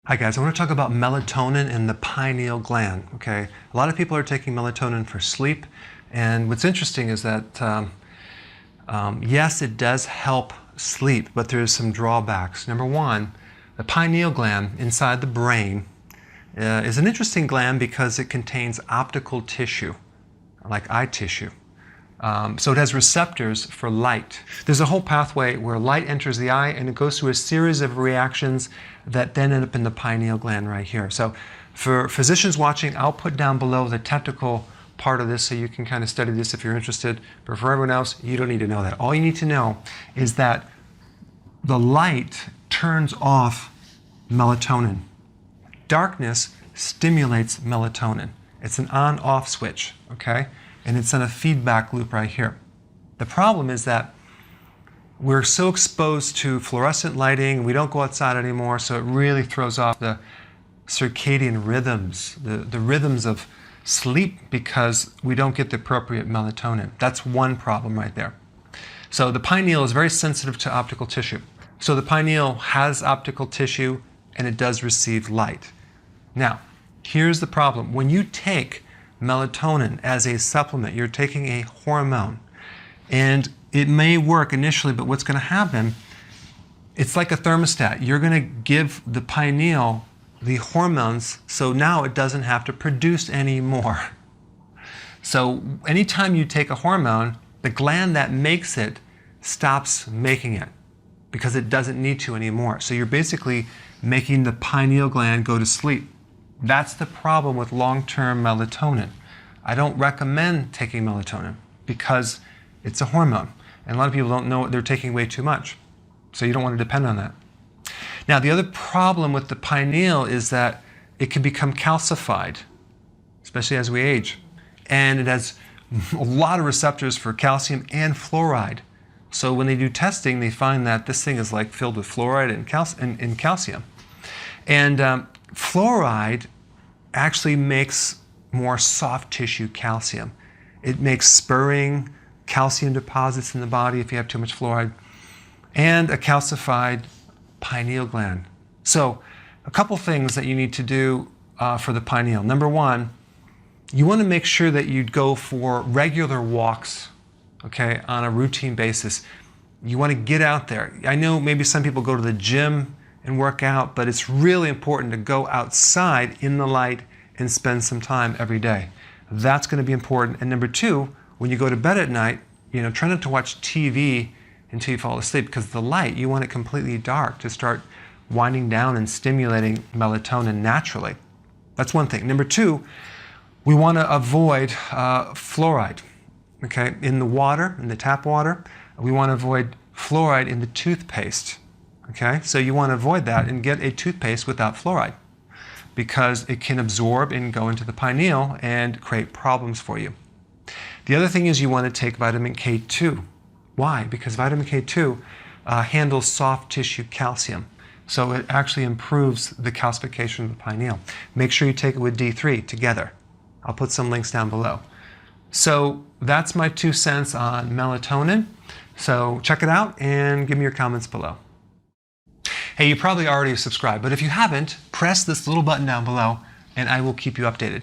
Hi guys, I want to talk about melatonin and the pineal gland. Okay, a lot of people are taking melatonin for sleep, and what's interesting is that yes, it does help sleep, but there's some drawbacks. Number one, the pineal gland inside the brain is an interesting gland because it contains optical tissue, like eye tissue. So it has receptors for light. There's a whole pathway where light enters the eye and it goes through a series of reactions that then end up in the pineal gland right here. So for physicians watching, I'll put down below the technical part of this so you can kind of study this if you're interested. But for everyone else, you don't need to know that. All you need to know is that the light turns off melatonin. Darkness stimulates melatonin. It's an on-off switch, okay? And it's in a feedback loop right here. The problem is that we're so exposed to fluorescent lighting, we don't go outside anymore, so it really throws off the circadian rhythms, the rhythms of sleep, because we don't get the appropriate melatonin. That's one problem right there. So the pineal is very sensitive to optical tissue. So the pineal has optical tissue and it does receive light. Now, here's the problem. When you take melatonin as a supplement, you're taking a hormone, and it may work initially, but what's going to happen, it's like a thermostat. You're going to give the pineal the hormones, so now it doesn't have to produce any more. So anytime you take a hormone, the gland that makes it stops making it because it doesn't need to anymore. So you're basically making the pineal gland go to sleep. That's the problem with long-term melatonin. I don't recommend taking melatonin because it's a hormone. And a lot of people don't know they're taking way too much. So you don't want to depend on that. Now, the other problem with the pineal is that it can become calcified, especially as we age. And it has a lot of receptors for calcium and fluoride. So when they do testing, they find that this thing is like filled with fluoride and calcium. And fluoride actually makes more soft tissue calcium. It makes spurring calcium deposits in the body if you have too much fluoride, and a calcified pineal gland. So a couple things that you need to do for the pineal. Number one, you want to make sure that you go for regular walks, okay, on a routine basis. You want to get out there. I know maybe some people go to the gym and work out, but it's really important to go outside in the light and spend some time every day. That's going to be important. And number two, when you go to bed at night, try not to watch TV until you fall asleep, because the light, you want it completely dark to start winding down and stimulating melatonin naturally. That's one thing. Number two, we want to avoid fluoride, okay, in the water, in the tap water. We want to avoid fluoride in the toothpaste. Okay, so you want to avoid that and get a toothpaste without fluoride, because it can absorb and go into the pineal and create problems for you. The other thing is you want to take vitamin K2. Why? Because vitamin K2 handles soft tissue calcium. So it actually improves the calcification of the pineal. Make sure you take it with D3 together. I'll put some links down below. So that's my 2 cents on melatonin. So check it out and give me your comments below. Hey, you probably already subscribed, but if you haven't, press this little button down below and I will keep you updated.